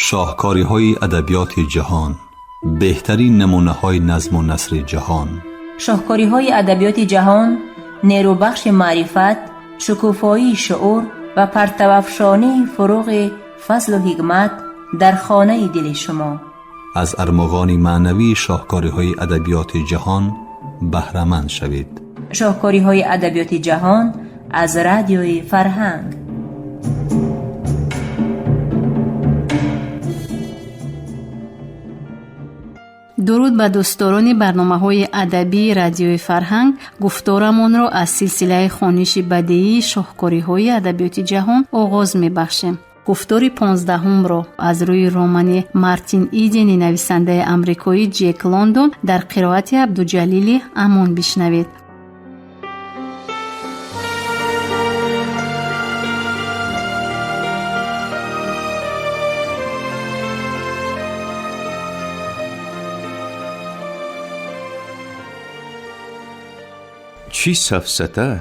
شاهکاری‌های ادبیات جهان، بهترین نمونه‌های نظم و نثر جهان. شاهکاری‌های ادبیات جهان، نیروبخش معرفت، شکوفایی شعور و پرتوافشانی فروغ فضل و حکمت در خانه دل شما. از ارمغان معنوی شاهکاری‌های ادبیات جهان بهره‌مند شوید. شاهکاری‌های ادبیات جهان از رادیوی فرهنگ. درود به دوستداران برنامه‌های ادبی رادیوی فرهنگ. گفتارمان را از سلسله خوانش بدیعی شاهکاری‌های ادبیات جهان آغاز می‌بخشیم. گفتار 15 را از روی رمان مارتین ایدن نویسنده آمریکایی جک لندن در قرائت عبدالجلیل امان بشنوید. چی سفسطه؟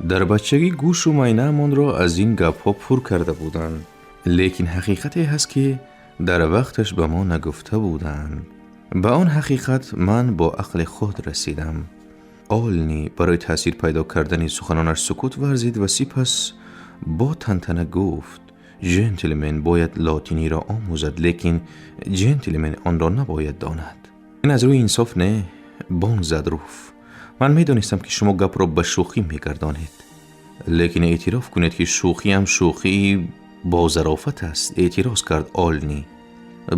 در بچگی گوش و مینه‌مان را از این گپ‌ها پر کرده بودند، لیکن حقیقتی هست که در وقتش به ما نگفته بودند. به آن حقیقت من با عقل خود رسیدم. آلنی برای تأثیر پیدا کردن سخنانش سکوت ورزید و سپس با تنتنه گفت: جنتلمن باید لاتینی را آموزد، لیکن جنتلمن آن را نباید داند. این از روی انصاف نه. بانگ زد روف: من میدانستم که شما گپ را به شوخی میگردانید، لیکن اعتراف کنید که شوخی هم شوخی با ظرافت است. اعتراض کرد آلنی.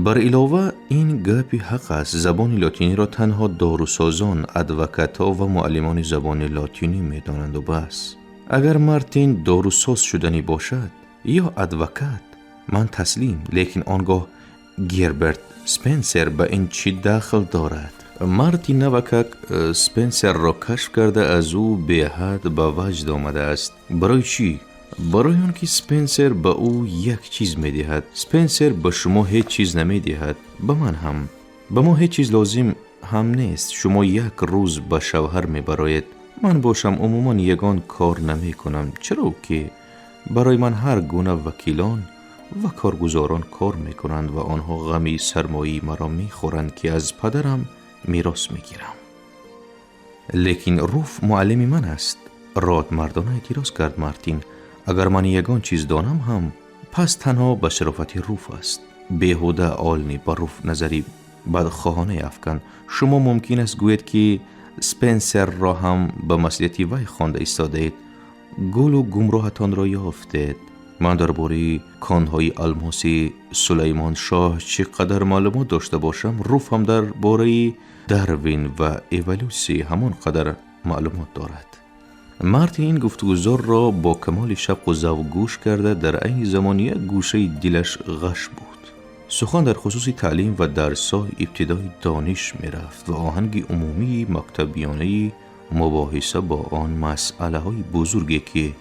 بر علاوه این گپی حق است. زبان لاتینی را تنها داروسازان، ادوکتا و معلمان زبان لاتینی میدانند و بس. اگر مارتین داروساز شدنی باشد یا ادوکت، من تسلیم، لیکن آنگاه گیربرت سپنسر به این چی دخل دارد؟ مارتین نوکک سپنسر را کشف کرده از او به حد به وجد آمده است. برای چی؟ برای آن که سپنسر به او یک چیز می دهد. سپنسر به شما هیچ چیز نمی دهد. به من هم. به ما هیچ چیز لازم هم نیست. شما یک روز به شوهر می براید. من باشم عموما یگان کار نمی کنم، چرا که برای من هر گونه وکیلان و کارگزاران کار می کنند و آنها غمی سرمایی مرا می خورند که از پدرم میراث میگیرم. لیکن روف معلم من است. راد مردانه اعتراض کرد مارتین. اگر من یگان چیز دانم هم، پس تنها به شرافت روف است. بیهوده آلنی با روف نظری بدخواهانه افکن. شما ممکن است گوید که سپنسر را هم به مسئولیتی وی خوانده ایستاده اید. گل و گمراهتان را یافتید. من درباره کانهای الماسی سلیمان شاه چقدر معلومات داشته باشم، روف هم درباره داروین و ایولوسی همان قدر معلومات دارد. مارتین این گفتگوزار را با کمال شوق و ذوق گوش کرده در عین زمان یک گوشه دلش غش بود. سخن در خصوص تعلیم و درس‌های ابتدای دانش می رفت و آهنگ عمومی مکتبیانه مباحثه با آن مسئله های بزرگی که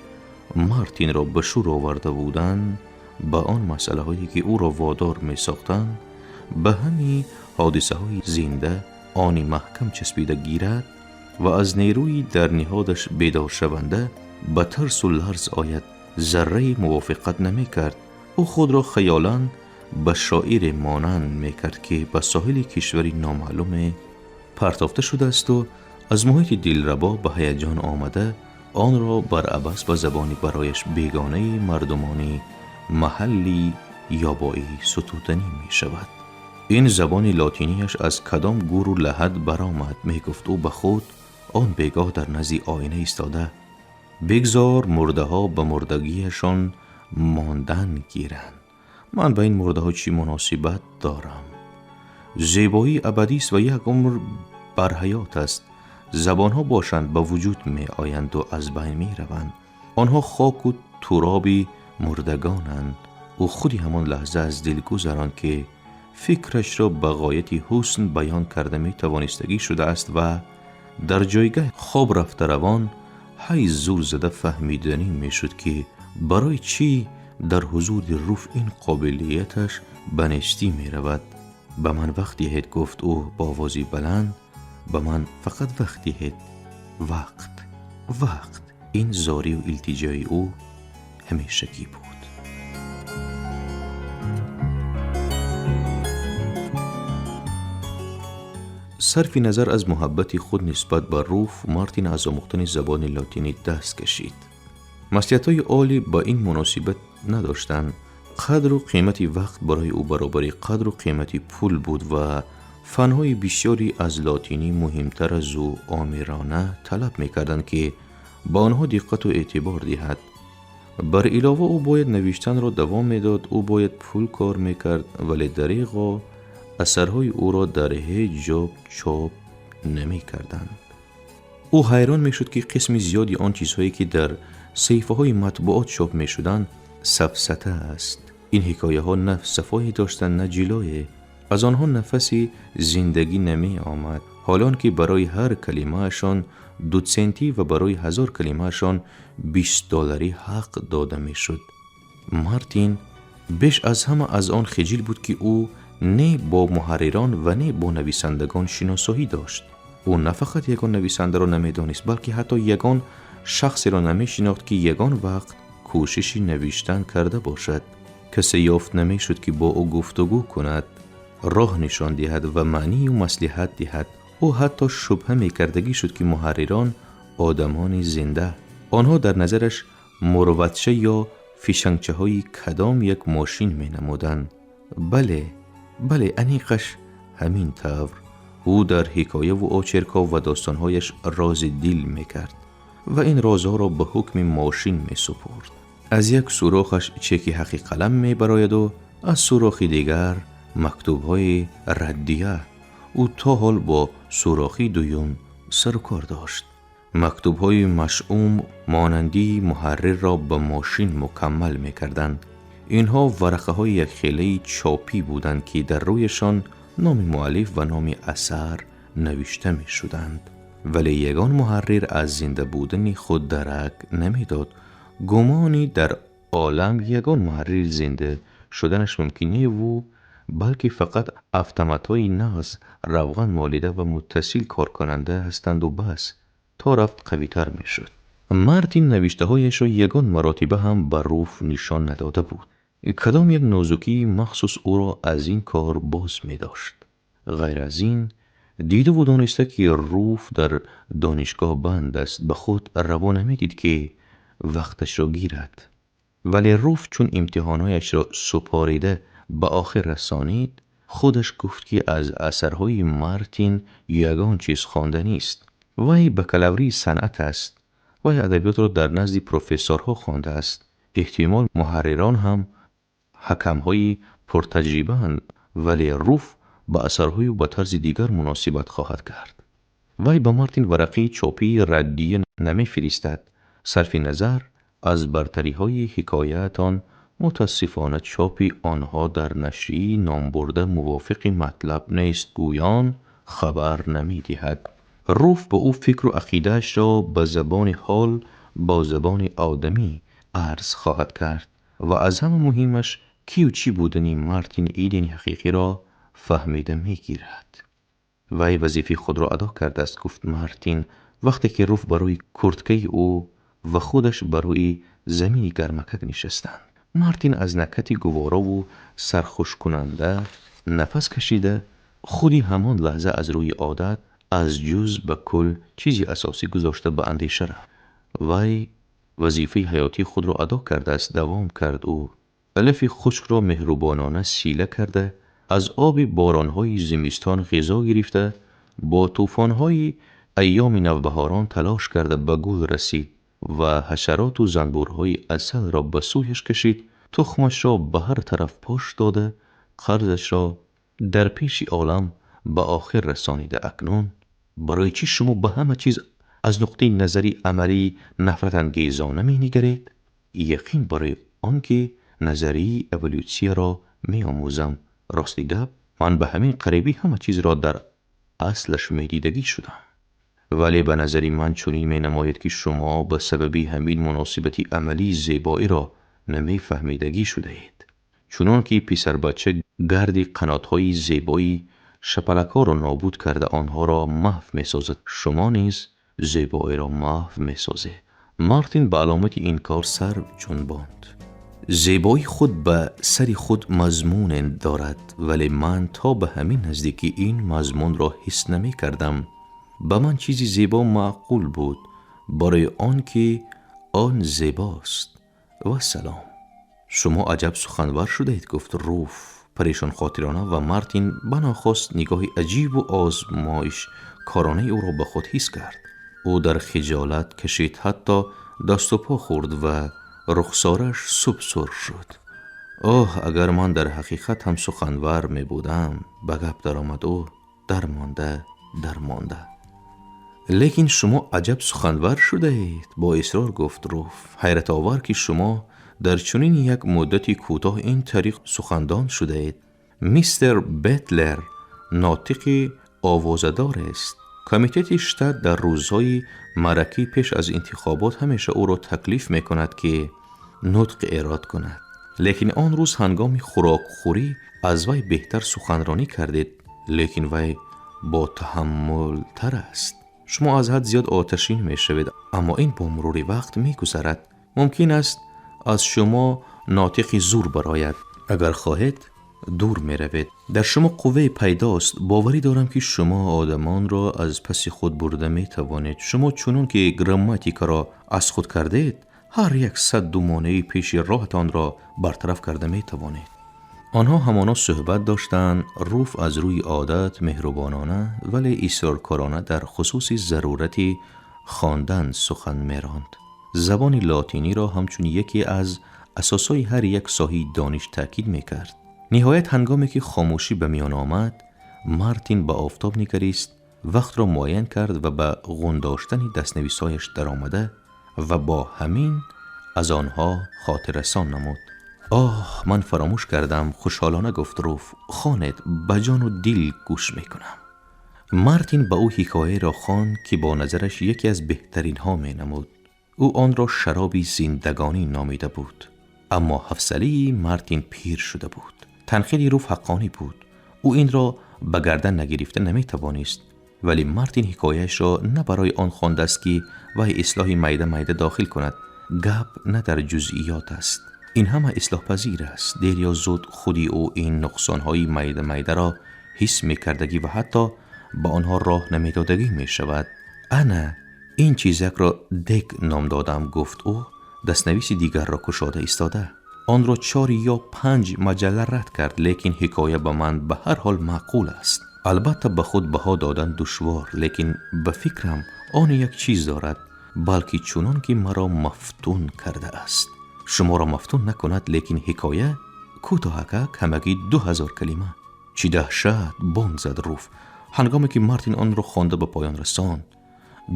مارتین را به شور آورده بودند، با آن مسئله هایی که او را وادار می ساختند به همین حادثه های زنده آنی محکم چسبیده گیرد و از نیروی در نهادش بیدار شونده به ترس و لرز آید. ذره موافقت نمی کرد. او خود را خیالاً به شاعر مانند می کرد که به ساحل کشوری نامعلوم پرتافته شده است و از محیط دلربا به هیجان آمده آن را بر عبث و زبانی برایش بیگانه مردمانی محلی یابایی ستودنی می شود. این زبان لاتینیش از کدام گور و لحد برآمد؟ می گفت او به خود. آن بیگاه در نزد آینه ایستاده: بگذار مرده ها به مردگیشان ماندن گیرند. من به این مرده ها چی مناسبت دارم؟ زیبایی ابدی است و یک عمر بر حیات است. زبان ها باشند به وجود می آیند و از بین می روند. آنها خاک و ترابی مردگانند. او خودی همان لحظه از دل گذراند که فکرش را به غایت حسن بیان کرده می توانستگی شده است و در جایگاه خواب رفته روان های زور زده فهمیدنی می شد که برای چی در حضور روف این قابلیتش بنشتی می رود. به من وقتی هید، گفت او با آوازی بلند، به من فقط وقتی هید. وقت. این زاری و التجای او همیشگی بود. صرف نظر از محبت خود نسبت به روف، مارتین از آموختن زبان لاتینی دست کشید. مصلحت‌های عالی با این مناسبت نداشتند. قدر و قیمت وقت برای او برابر قدر و قیمت پول بود و فنهای بسیاری از لاتینی مهمتر از او آمیرانه طلب می‌کردند که با آنها دقت و اعتبار دهد. بر علاوه او باید نوشتن را دوام میداد، او باید پول کار میکرد، ولی دریغا اثرهای او را در هیچ جا چاپ نمیکردند. او حیران میشد که قسم زیادی آن چیزهایی که در صحیفه های مطبوعات چاپ میشدند سفسطه است. این حکایه ها نه صفایی داشتند نه جلایه، از آنها نفسی زندگی نمی آمد، حالان که برای هر کلمه شان 2 سنتی و برای 1000 کلمه شان $20 حق داده می شد. مارتین بیش از همه از آن خجل بود که او نه با محرران و نه با نویسندگان شناسایی داشت. او نه فقط یگان نویسنده را نمی دانست، بلکه حتی یگان شخصی را نمی شناخت که یگان وقت کوششی نوشتن کرده باشد. کسی یافت نمی شد که با او گفتگو کند، راه نشان دهد و معنی و مصلحت دهد. او حتی شبهه می کردگی شد که محرران آدمان زنده، آنها در نظرش مروتچه یا فیشنگچه های کدام یک ماشین می نمودن. بله انیقش همین طور. او در حکایه و آچرکا و داستانهایش راز دل می کرد و این رازها را به حکم ماشین می سپرد. از یک سوراخش چکی حقی قلم می براید و از سوراخی دیگر مکتوبهای ردیه. او تا حال با سوراخی دوم سر و کار داشت. مکتوبهای مشؤوم مانندی محرر را به ماشین مکمل می کردند. اینها ورقه های یک خیله چاپی بودند که در رویشان نام مؤلف و نام اثر نوشته می شدند. ولی یگان محرر از زنده بودن خود درک نمی داد. گمانی در عالم یگان محرر زنده شدنش ممکنه و بلکه فقط اتومات‌های ناز روغن مالیده و متصل کار کننده هستند و بس. تا رفت قوی‌تر می شد. مارتین نوشته هایش را یگان مراتبه هم بر روف نشان نداده بود. کدام یک نازکی مخصوص او را از این کار باز می داشت. غیر از این دیده و دانسته که روف در دانشگاه بند است، به خود روا نمی دید که وقتش را گیرد. ولی روف چون امتحانهایش را سپاریده به آخر رسانید، خودش گفت که از اثرهای مارتین یگان چیز خوانده نیست. وی بکالوری صنعت است. وی ادبیات را در نزد پروفسورها خوانده است. احتمال محرران هم حکمهای پرتجربه اند، ولی روف با اثرهای به طرز دیگر مناسبت خواهد کرد. وی به مارتین ورقی چاپی ردیه نمی فرستد. صرف نظر از برتری های حکایتان، متاسفانه چاپی آنها در نشریه نام برده موافق مطلب نیست، گویان خبر نمی دهد. روف به او فکر و عقیدهش را به زبان حال با زبان آدمی عرض خواهد کرد و از همه مهمش کی و چی بودنی مارتین ایدن حقیقی را فهمیده می گیرد. وی وظیفه خود را ادا کرده است، گفت مارتین وقتی که روف برای کرتکه او و خودش برای زمین گرمکک نشستند. مارتین از نکتی گوارا و سرخوش کننده نفس کشیده، خودی همان لحظه از روی عادت از جز به کل چیزی اساسی گذاشته به اندیشه رفت. وی وظیفه حیاتی خود را ادا کرده است، دوام کرد. او علف خشک را مهربانانه سیله کرده، از آب بارانهای زمستان غذا گرفته، با طوفانهای ایام نوبهاران تلاش کرده به گل رسید و حشرات و زنبورهای عسل را به سویش کشید، تخمش را به هر طرف پاش داده، قرضش را در پیش عالم به آخر رسانیده. اکنون برای چی شما به همه چیز از نقطه نظری عملی نفرت انگیزانه می نگرید؟ یقین برای آنکه نظری اولویسیون را می آموزم. راستی گپ، من به همین قریبی همه چیز را در اصلش می دیدگی شدم. ولی به نظری من چنین می نماید که شما به سببی همین مناسبتی عملی زیبایی را نمی فهمیدگی شده اید. چنان که پسر بچه گردی قناتهای زیبایی شپلک‌ها را نابود کرده آنها را محو می سازد، شما نیز زیبایی را محو می سازه. مارتین به علامت این کار سر جنباند. زیبایی خود به سری خود مضمون دارد، ولی من تا به همین نزدیکی این مضمون را حس نمی کردم. به من چیزی زیبا معقول بود برای آن که آن زیباست. و سلام. شما عجب سخنور شده اید، گفت روف پریشان خاطرانه، و مارتین بناخواست نگاهی عجیب و آزمایش کارانه او را به خود حس کرد. او در خجالت کشید، حتی دست و پا خورد و رخسارش سبسر شد. اوه، اگر من در حقیقت هم سخنور می بودم. به گپ در آمد او، درمانده. لیکن شما عجب سخنور شده اید، با اصرار گفت روف. حیرت آور که شما در چنین یک مدتی کوتاه این طریق سخندان شده اید. میستر بتلر ناطق آوازدار است. کمیته شتات در روزهای مرکی پیش از انتخابات همیشه او را تکلیف می کند که نطق ایراد کند. لیکن آن روز هنگام خوراک خوری از وی بهتر سخنرانی کردید. لیکن وی با تحمل تر است. شما از حد زیاد آتشین می شوید، اما این با مرور وقت می گذرد. ممکن است از شما ناطق زور براید. اگر خواهید دور می روید. در شما قوه پیداست. باوری دارم که شما آدمان را از پس خود برده می توانید. شما چنون که گراماتیک را از خود کردید، هر یک صد مانعی پیش راهتان را برطرف کرده می توانید. آنها همانا صحبت داشتند. روف از روی عادت مهربانانه ولی اصرارکارانه در خصوص ضرورت خواندن سخن می راند. زبان لاتینی را همچون یکی از اساسای هر یک ساحه دانش تاکید می کرد. نهایت هنگامی که خاموشی به میان آمد، مارتین به آفتاب نگریست، وقت را معین کرد و به غنداشتن دستنویسایش در آمده و با همین از آنها خاطررسان نمود. آه، من فراموش کردم، خوشحالانه گفت روف. خواند، به جان و دل گوش می کنم. مارتین به او حکایه را خواند که با نظرش یکی از بهترین ها می نمود. او آن را شرابی زندگانی نامیده بود. اما حوصله مارتین پیر شده بود. تنقید روف حقانی بود. او این را به گردن نگرفته نمی توانست. ولی مارتین حکایهش را نه برای آن خوانده است که وی اصلاح میده داخل کند. گپ نه در جزئیات است. این همه اصلاح پذیر است. دیر یا زود خودی او این نقصانهای میده را حس می کردگی و حتی با آنها راه نمی دادگی می شود. انا این چیزک را دک نام دادم، گفت او. دستنویس دیگر را کشاده ایستاده. آن را 4 یا 5 مجله رد کرد، لیکن حکایه به من به هر حال معقول است. البته به خود بها دادن دشوار، لیکن به فکرم آن یک چیز دارد، بلکه چونان که مرا مفتون کرده است. شما را مفتون نکند، لیکن حکایه کوتاهک همگی 2000 کلمه. چی دهشت، بانگ زد روف هنگامی که مارتین آن را خوانده به پایان رساند.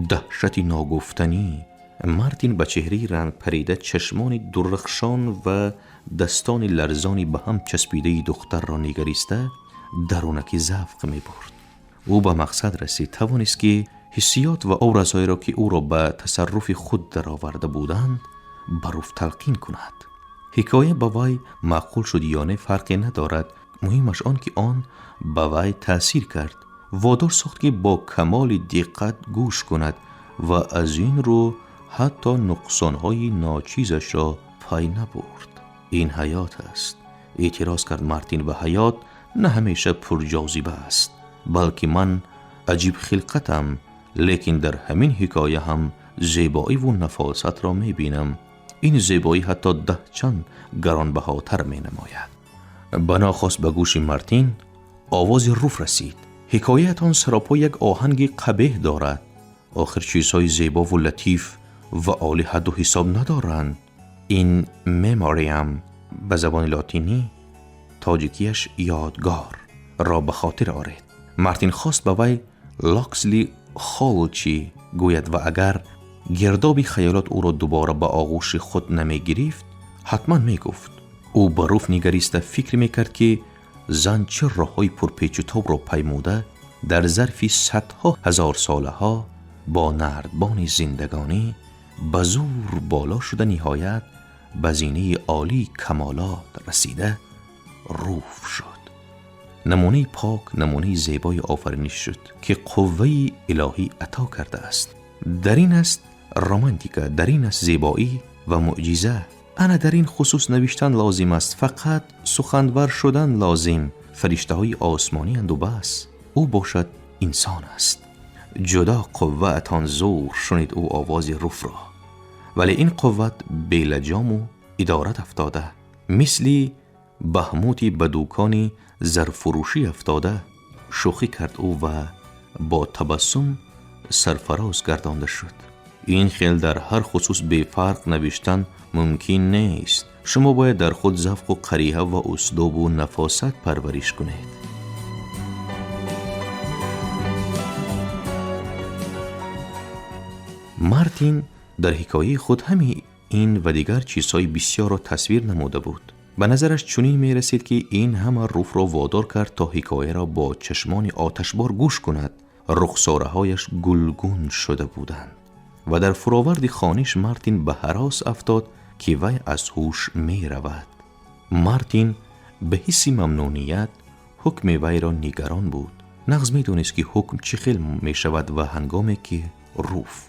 دهشتی ناگفتنی. مارتین به چهره رنگ پریده، چشمان درخشان و دستان لرزانی به هم چسبیده دختر را نگریسته درونکی ذوق می برد. او به مقصد رسید. توانست که حسیات و آرزوهایی را که او را به تصرف خود در آورده بودند بر روف تلقین کند. حکایه به وی معقول شد یا نه فرقی ندارد. مهمش آن که آن به وی تأثیر کرد. وادار ساخت که با کمال دقت گوش کند و از این رو حتی نقصانهای ناچیزش را پای نبرد. این حیات است. اعتراض کرد مارتین. و حیات نه همیشه پرجاذبه است، بلکه من عجیب خلقتم، لیکن در همین حکایه هم زیبایی و نفاست را می بینم. این زیبایی حتی 10 چند گرانبهاتر می نماید. بناخواست به گوش مارتین آواز روف رسید. حکایتان سراپا یک آهنگ قبیح دارد. آخر چیزهای زیبا و لطیف و عالی حد و حساب ندارند. این مموریم به زبان لاتینی، تاجیکیش یادگار را به خاطر آرید. مارتین خواست به وی لاکسلی خالچی گوید و اگر گردابی خیالات او را دوباره به آغوش خود نمی گرفت حتما می گفت. او به روف نگریسته فکر می کرد که زن چه راههای پرپیچ و تاب را پیموده در ظرف صدها هزار ساله ها با نردبان زندگانی به زور بالا شده نهایت به زینه عالی کمالات رسیده روف شد. نمونه پاک، نمونه زیبای آفرینش شد که قوه الهی عطا کرده است. در این است رومانتیکا، در این است زیبایی و معجزه. انا در این خصوص نوشتن لازم است، فقط سخنور شدن لازم. فرشته های آسمانی اند و بس. او باشد انسان است. جدا قوتان زور شنید او آواز روف را، ولی این قوت به لجام و ادارت افتاده، مثلی بهموتی به دوکانی زرفروشی افتاده. شوخی کرد او و با تبسم سرفراز گردانده شد. این خیل در هر خصوص به فرق نوشتن ممکن نیست. شما باید در خود ذوق و قریحه و اسلوب و نفاست پرورش کنید. مارتین در حکایه خود همین این و دیگر چیزهای بسیار را تصویر نموده بود. به نظرش چنین می رسید که این همه روف را وادار کرد تا حکایه را با چشمان آتشبار گوش کند. رخساره هایش گلگون شده بودند و در فراورد خانش مارتین به هراس افتاد که وی از هوش می رود. مارتین به حس ممنونیت حکم وی را نگران بود. نغز می دونست که حکم چه خیل می شود و هنگامی که روف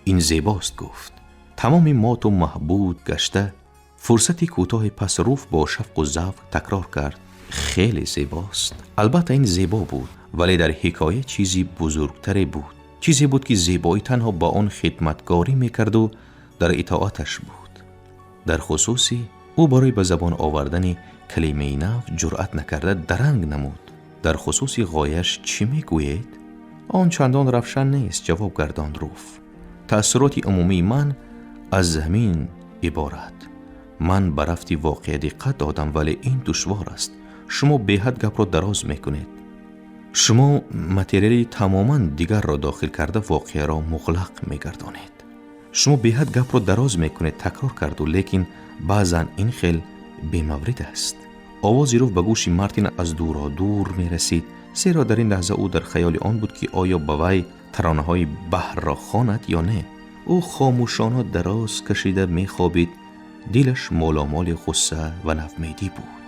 این زیباست گفت، تمام مات و محبود گشته، فرصتی کوتاه پس روف با شفق و ذوق تکرار کرد، خیلی زیباست. البته این زیبا بود، ولی در حکایه چیزی بزرگتری بود. چیزی بود که زیبایی تنها با آن خدمتگاری میکرد و در اطاعتش بود. در خصوصی او برای به زبان آوردن کلمه نو جرأت نکرده درنگ نمود. در خصوصی غایش چی میگوید؟ آن چندان روشن نیست، جواب گرداند روف. تأثیرات عمومی من از همین عبارت. من به رفتی واقع دقت دادم، ولی این دشوار است. شما به حد گپ را دراز میکنید. شما متریالی تماما دیگر را داخل کرده واقعه را مغلق میگردانید. شما به حد گپ را دراز میکنید، تکرار کرد، و لیکن بعضا این خیل بی‌مورد است. آوازی رو به گوش مارتین از دورا دور میرسید، زیرا در این لحظه او در خیال آن بود که آیا به وی ترانه های بحر را خواند یا نه. او خاموشانه دراز کشیده میخوابید. دلش مالامال غصه و نومیدی بود.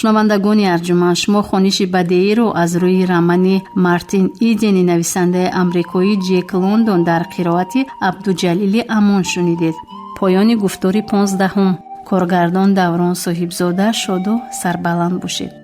шунавандагони арҷуманд, шумо хониши бадеиро аз рӯи рамани Мартин Идени нависандаи амрикоӣ Ҷек Лондон дар қироати Абдуҷалили Амон шунидед. поёни гуфтори 15. коргардон Даврон Соҳибзода шоду сарбаланд бошед.